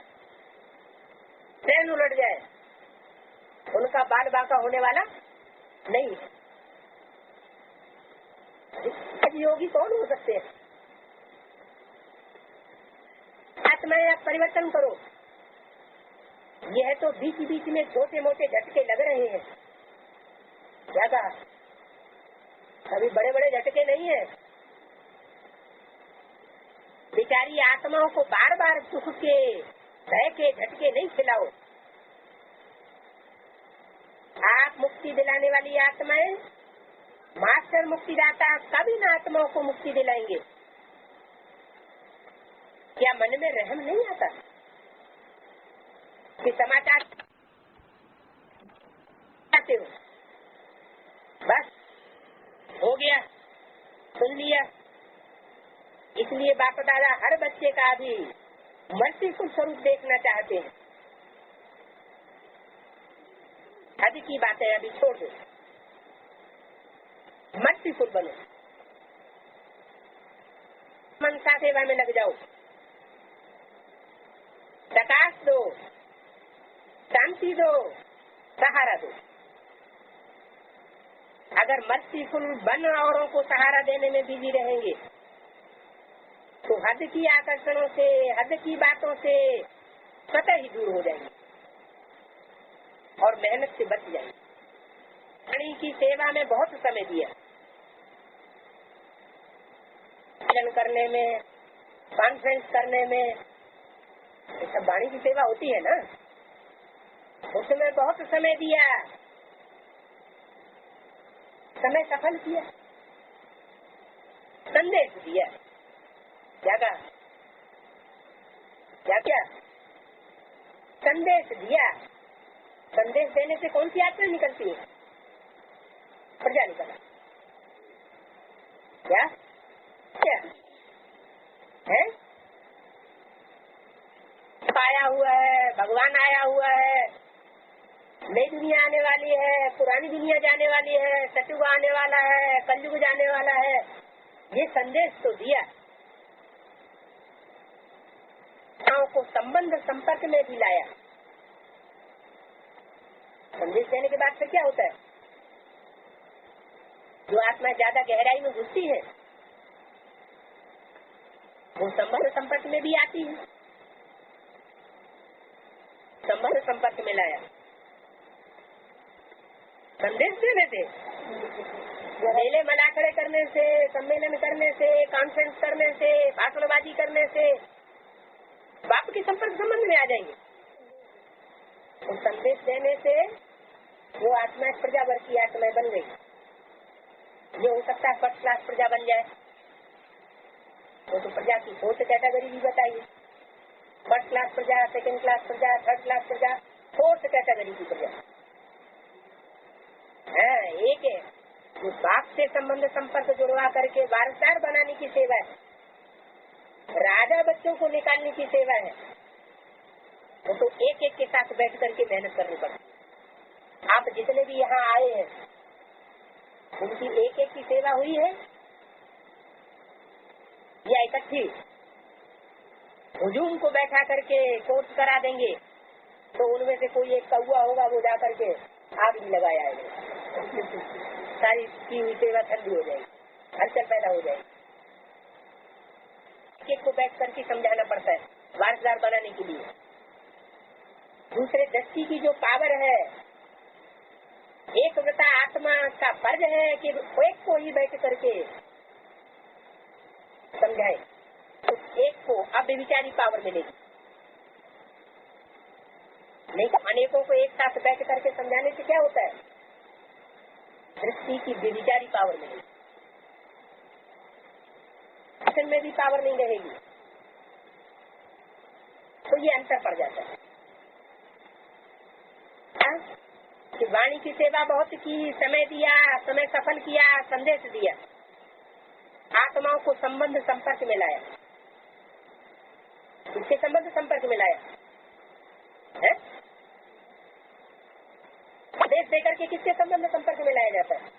ट्रेन उलट जाए, उनका बाल बांका होने वाला नहीं है। योगी कौन हो सकते हैं? आत्माएं आप परिवर्तन करो। यह तो बीच बीच में छोटे मोटे झटके लग रहे हैं। क्या कहा? अभी बड़े बड़े झटके नहीं है। बेचारी आत्माओं को बार बार सुख के भय के झटके नहीं खिलाओ। आप मुक्ति दिलाने वाली आत्माएं, मास्टर मुक्तिदाता कभी न आत्माओं को मुक्ति दिलाएंगे। क्या मन में रहम नहीं आता कि समाचार आते हो? बस हो गया, सुन लिया। इसलिए बाप दादा हर बच्चे का भी मर्सीफुल स्वरूप देखना चाहते हैं। अभी की बातें अभी छोड़ दो, मर्सीफुल बनो, मनसा सेवा में लग जाओ, प्रकाश दो, शांति दो, सहारा दो। अगर मर्सीफुल बन औरों को सहारा देने में बिजी रहेंगे तो हद की आकर्षणों से, हद की बातों से स्वतः ही दूर हो जाएंगे और मेहनत से बच जाएंगे। वाणी की सेवा में बहुत समय दिया, भजन करने में, कॉन्फ्रेंस करने में, ये सब वाणी की सेवा होती है ना। उसमें बहुत समय दिया, समय सफल किया। संदेश दिया। क्या कहा? क्या क्या? संदेश दिया। संदेश देने से कौन सी आत्मा निकलती है? प्रजा निकला। क्या क्या है? आया हुआ है, भगवान आया हुआ है, नई दुनिया आने वाली है, पुरानी दुनिया जाने वाली है, सतयुग आने वाला है, कलयुग जाने वाला है, ये संदेश तो दिया। को संबंध संपर्क में भी लाया। संदेश देने के बाद फिर क्या होता है? जो आत्मा ज्यादा गहराई में घुसती है वो संबंध संपर्क में भी आती है। संबंध संपर्क में लाया संदेश देने से, मेले मलाखड़े करने से, सम्मेलन करने से, कॉन्फ्रेंस करने से, भाषणबाजी करने से बाप के संपर्क संबंध में आ जाएंगे। तो संदेश देने से वो आत्मा प्रजा वर्ग की आत्मा बन गई। ये हो सकता है फर्स्ट क्लास प्रजा बन जाए। तो प्रजा की फोर्थ कैटेगरी भी बताइए। फर्स्ट क्लास प्रजा, सेकंड क्लास प्रजा, थर्ड क्लास प्रजा, फोर्थ कैटेगरी की प्रजा है। एक है जो बाप से संबंध संपर्क जुड़वा करके वारसदार बनाने की सेवा है, राजा बच्चों को निकालने की सेवा है। वो तो एक एक के साथ बैठ करके मेहनत करनी पड़ती। आप जितने भी यहाँ आए हैं उनकी एक एक की सेवा हुई है या इकट्ठी? हुजूम को बैठा करके कोर्स करा देंगे तो उनमें से कोई एक कौआ होगा, वो जा करके आग भी लगाया है। सारी की हुई सेवा ठंडी हो जाएगी, हलचल पैदा हो जाएगी। एक को बैठ करके समझाना पड़ता है वारसदार बनाने के लिए। दूसरे दृष्टि की जो पावर है, एक व्रता आत्मा का फर्ज है कि एक को ही बैठ करके समझाए, तो एक को अव्यभिचारी पावर मिलेगी। नहीं तो अनेकों को एक साथ बैठ करके समझाने से क्या होता है? दृष्टि की व्यभिचारी पावर मिलेगी, असल में भी पावर नहीं रहेगी। तो ये अंतर पड़ जाता है कि वाणी की सेवा बहुत की, समय दिया, समय सफल किया, संदेश दिया, आत्माओं को संबंध संपर्क में लाया। किसके संबंध संपर्क में लाया है? संदेश देकर के किसके संबंध संपर्क में लाया जाता है?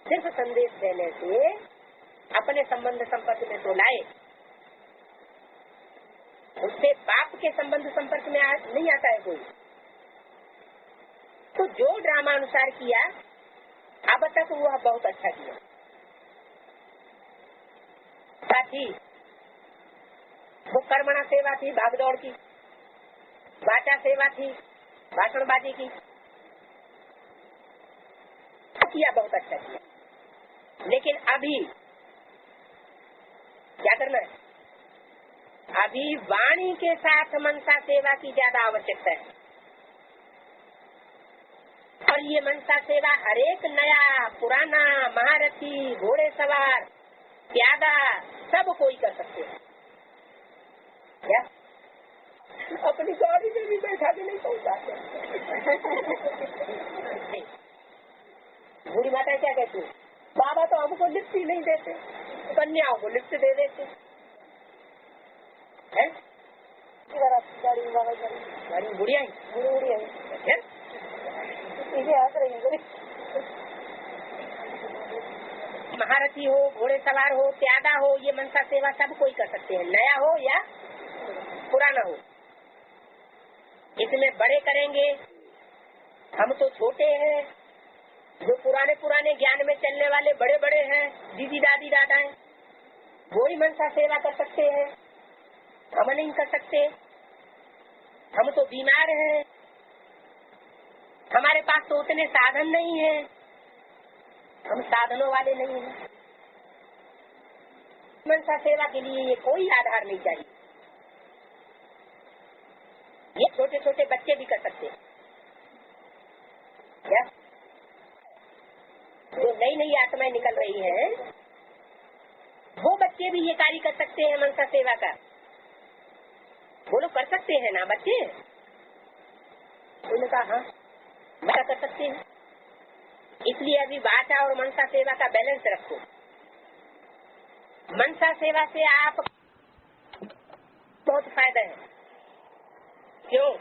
सिर्फ संदेश देने से अपने संबंध संपर्क में तो लाए, उससे बाप के संबंध संपर्क में नहीं आता है कोई। तो जो ड्रामा अनुसार किया अब तक वह बहुत अच्छा किया। साथी वो कर्मणा सेवा थी, भागदौड़ की, वाचा सेवा थी, भाषणबाजी की, किया बहुत अच्छा किया। लेकिन अभी क्या करना है? अभी वाणी के साथ मनसा सेवा की ज्यादा आवश्यकता है। और ये मनसा सेवा हरेक नया पुराना महारथी, घोड़े सवार, प्यादा सब कोई कर सकते हैं। क्या अपनी गाड़ी में भी बैठा के नहीं पहुंचाते? बूढ़ी माता क्या कहती है? बाबा तो हमको लिफ्ट ही नहीं देते, कन्याओं को लिफ्ट दे देते हैं। गाड़ी में बुढ़िया है, महारथी हो, घोड़े सवार हो, प्यादा हो, ये मनसा सेवा सब कोई कर सकते हैं, नया हो या पुराना हो। इसमें बड़े करेंगे, हम तो छोटे हैं। जो पुराने ज्ञान में चलने वाले बड़े बड़े हैं, दीदी दादी दादाएं, वो ही मनसा सेवा कर सकते हैं, हम नहीं कर सकते। हम तो बीमार हैं, हमारे पास तो उतने साधन नहीं है, हम साधनों वाले नहीं हैं। मनसा सेवा के लिए ये कोई आधार नहीं चाहिए। ये छोटे छोटे बच्चे भी कर सकते हैं। क्या जो नई नई आत्माएं निकल रही हैं, वो बच्चे भी ये कार्य कर सकते हैं मनसा सेवा का। वो लोग कर सकते हैं ना बच्चे? उन्होंने कहा हाँ मैं कर सकते हैं। इसलिए अभी वाचा और मनसा सेवा का बैलेंस रखो। मनसा सेवा से आप बहुत फायदा है। क्यों?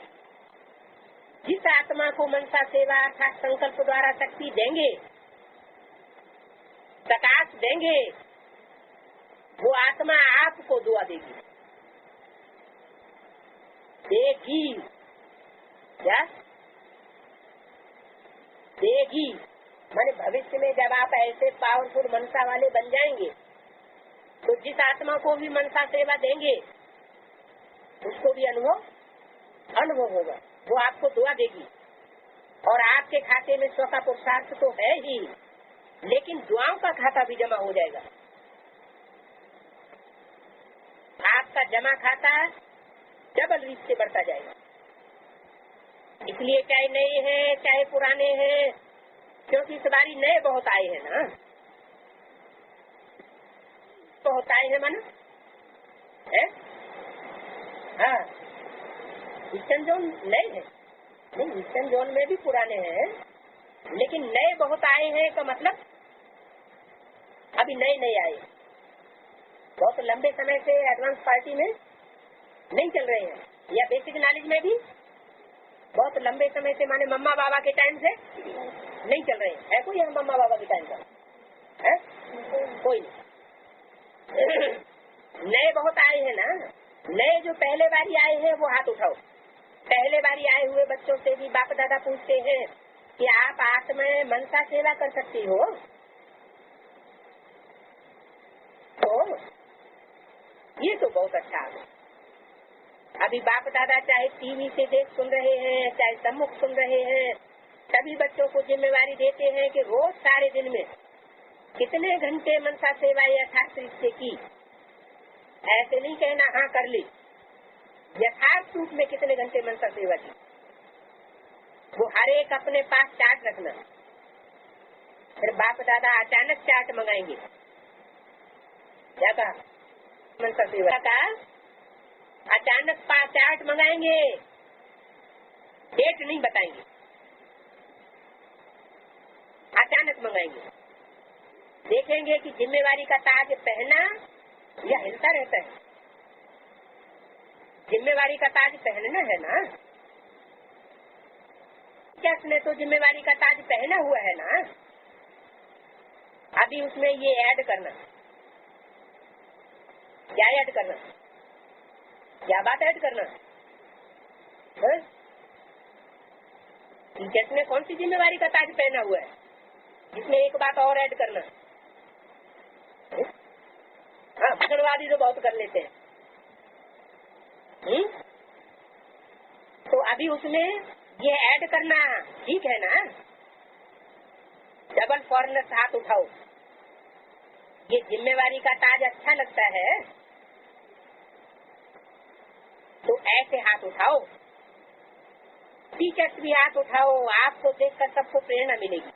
जिस आत्मा को मनसा सेवा अर्थात संकल्प द्वारा शक्ति देंगे, प्रकाश देंगे, वो आत्मा आपको दुआ देगी। देगी क्या? देगी माने भविष्य में जब आप ऐसे पावरफुल मनसा वाले बन जाएंगे तो जिस आत्मा को भी मनसा सेवा देंगे उसको भी अनुभव होगा। वो आपको दुआ देगी और आपके खाते में स्व का पुरुषार्थ तो है ही, लेकिन दुआओं का खाता भी जमा हो जाएगा। आपका जमा खाता डबल रीत से बढ़ता जाएगा। इसलिए चाहे नए हैं चाहे पुराने हैं, क्योंकि इस बारी नए बहुत आए हैं ना, बहुत आए हैं मन है? हाँ, ईस्टर्न जोन नए हैं, नहीं ईस्टर्न जोन में भी पुराने हैं, लेकिन नए बहुत आए हैं का मतलब अभी नए नए आए, बहुत लंबे समय से एडवांस पार्टी में नहीं चल रहे हैं, या बेसिक नॉलेज में भी बहुत लंबे समय से माने मम्मा बाबा के टाइम से नहीं चल रहे हैं। है कोई यहाँ मम्मा बाबा के टाइम का? है कोई? नए बहुत आए हैं ना। नए जो पहले बारी आए हैं वो हाथ उठाओ। पहले बारी आए हुए बच्चों से भी बाप दादा पूछते हैं कि आप आत्मा मनसा सेवा कर सकती हो? तो ये तो बहुत अच्छा है। अभी बाप दादा चाहे टीवी से देख सुन रहे हैं चाहे सम्मुख सुन रहे हैं, सभी बच्चों को जिम्मेवारी देते हैं कि रोज सारे दिन में कितने घंटे मनसा सेवा यथार्थ रूप से की। ऐसे नहीं कहना हाँ कर ली, यथार्थ रूप में कितने घंटे मनसा सेवा की, वो हर एक अपने पास चार्ट रखना। फिर बाप दादा अचानक चार्ट मंगाएंगे। क्या कहा? मनसा सेवा का अचानक चार्ट मंगाएंगे, डेट नहीं बताएंगे, अचानक मंगाएंगे। देखेंगे कि जिम्मेवारी का ताज पहना या हिलता रहता है। जिम्मेवारी का ताज पहनना है ना, क्या उसने तो जिम्मेवारी का ताज पहना हुआ है ना। अभी उसमें ये ऐड करना, क्या ऐड करना, क्या बात ऐड करना है? टीचर्स ने कौन सी जिम्मेवारी का ताज पहना हुआ है जिसमें एक बात और ऐड करना? हाँ, भाषणवादी तो बहुत कर लेते हैं। तो अभी उसमें ये ऐड करना ठीक है ना। डबल फॉरनर्स हाथ उठाओ। ये जिम्मेवारी का ताज अच्छा लगता है तो ऐसे हाथ उठाओ। टीचर्स भी हाथ उठाओ, आपको देखकर सबको प्रेरणा मिलेगी।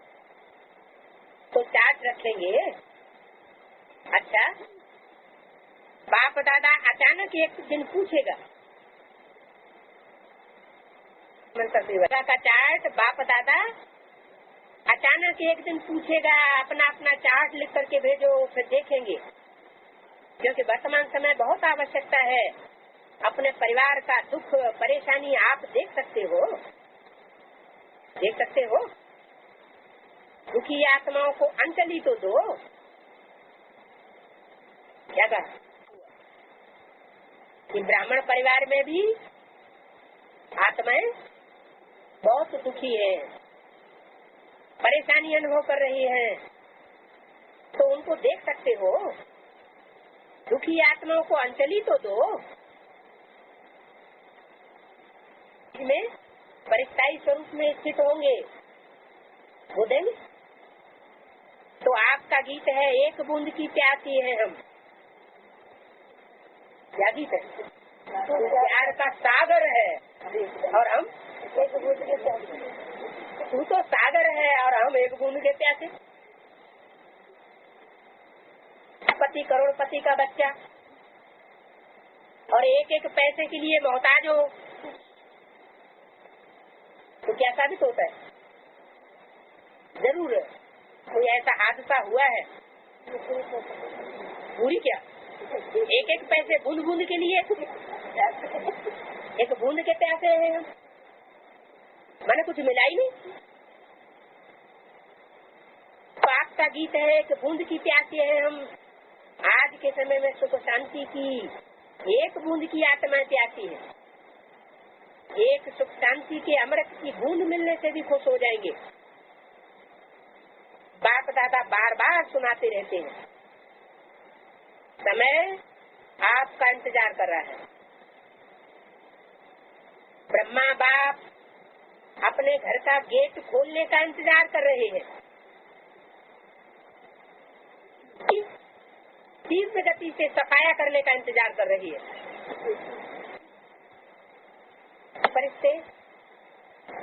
तो चार्ट रखेंगे। अच्छा, बाप दादा अचानक एक दिन पूछेगा, मनसा सेवा का चार्ट बाप दादा अचानक एक दिन पूछेगा, अपना अपना चार्ट लिख करके भेजो, फिर देखेंगे। क्योंकि वर्तमान समय बहुत आवश्यकता है। अपने परिवार का दुख परेशानी आप देख सकते हो, देख सकते हो। दुखी आत्माओं को अंजलि तो दो। क्या कहा कि ब्राह्मण परिवार में भी आत्माएं बहुत दुखी हैं, परेशानी अनुभव कर रही हैं, तो उनको देख सकते हो। दुखी आत्माओं को अंजलि तो दो। में परिस्थाई स्वरूप में स्थित होंगे, वो देंगे। तो आपका गीत है, एक बूंद की प्यासी है हम। क्या गीत है? तो प्यार का सागर है और हम एक बूंद के प्यासे। तू तो सागर है और हम एक बूंद के प्यासे। लखपति करोड़पति का बच्चा और एक एक पैसे के लिए मोहताज हो तो क्या साबित होता है? जरूर कोई ऐसा हादसा हुआ है। पूरी क्या एक एक पैसे बूंद बूंद के लिए, एक बूंद के प्यासे हैं हम, मैंने कुछ मिला ही नहीं। पाप का गीत है, एक बूंद की प्यासे हैं हम। आज के समय में सुख शांति की एक बूंद की आत्मा प्यासी है। एक सुख शांति के अमृत की बूंद मिलने से भी खुश हो जाएंगे। बाप दादा बार बार सुनाते रहते हैं, समय आपका इंतजार कर रहा है। ब्रह्मा बाप अपने घर का गेट खोलने का इंतजार कर रहे हैं। तीव्र गति से सफाया करने का इंतजार कर रही है। फरिश्ते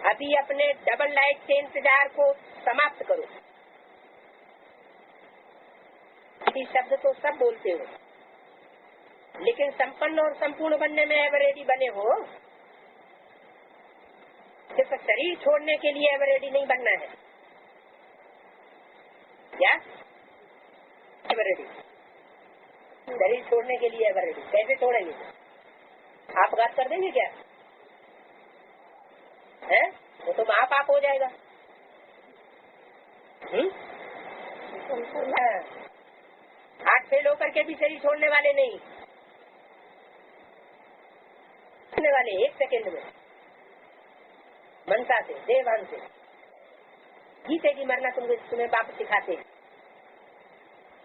अभी अपने डबल लाइट के इंतजार को समाप्त करो। शब्द तो सब बोलते हो, लेकिन संपन्न और संपूर्ण बनने में एवर रेडी बने हो। सिर्फ शरीर छोड़ने के लिए एवर रेडी नहीं बनना है। क्या एवर रेडी? शरीर छोड़ने के लिए एवर रेडी। कैसे छोड़ेंगे? आप घात कर देंगे क्या? है वो तो महापाप हो जाएगा। हाथ फेल होकर के भी शरीर छोड़ने वाले नहीं, छोड़ने वाले एक सेकेंड में मनसा से देवान से जीतेगी मरना तुम्हें बाप सिखाते।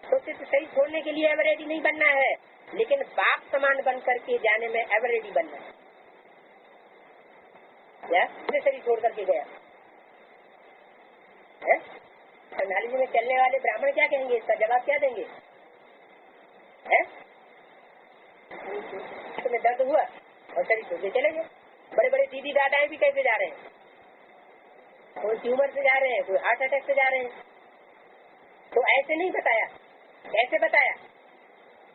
तो सिर्फ शरीर छोड़ने के एवर रेडी नहीं बनना है, लेकिन बाप समान बन करके जाने में एवर रेडी बनना है। क्या शरीर छोड़ करके गया है? संधाली जी में चलने वाले ब्राह्मण क्या कहेंगे? इसका जवाब क्या देंगे? है तुम्हें दर्द हुआ और शरीर छोड़ के चले गए। बड़े बड़े दीदी दादाएं भी कैसे जा रहे हैं? कोई ट्यूमर से जा रहे हैं, कोई हार्ट अटैक से जा रहे हैं। तो ऐसे नहीं बताया। कैसे बताया?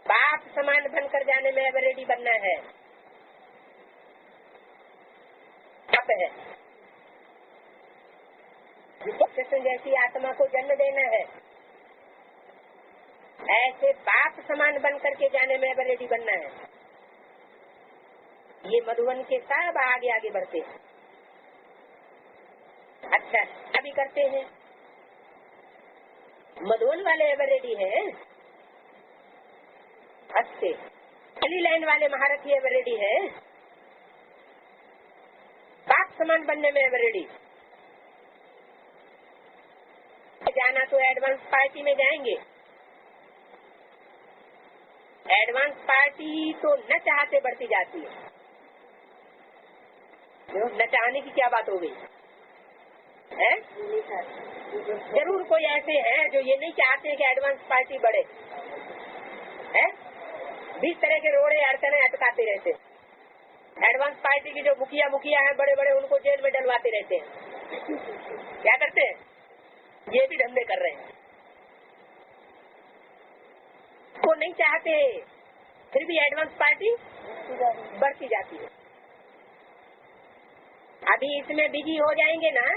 बाप समान बनकर जाने में एवर रेडी बनना है। है कृष्ण जैसी आत्मा को जन्म देना है। ऐसे बाप समान बन करके जाने में एवर रेडी बनना है। ये मधुबन के सब आगे आगे बढ़ते हैं। अच्छा अभी करते हैं। मधुबन वाले एवर रेडी है। अच्छे पहली लाइन वाले महारथी एवर रेडी है। बाप समान बनने में एवर रेडी। जाना तो एडवांस पार्टी में जाएंगे। एडवांस पार्टी तो न चाहते बढ़ती जाती है। न चाहने की क्या बात हो गई है? जरूर कोई ऐसे हैं जो ये नहीं चाहते कि एडवांस पार्टी बढ़े है। 20 तरह के रोड़े अड़चने अटकाते रहते हैं। एडवांस पार्टी की जो मुखिया हैं बड़े बड़े, उनको जेल में डलवाते रहते हैं। क्या करते हैं? ये भी धंधे कर रहे हैं। वो नहीं चाहते, फिर भी एडवांस पार्टी बढ़ती जाती है। अभी इसमें बिजी हो जाएंगे ना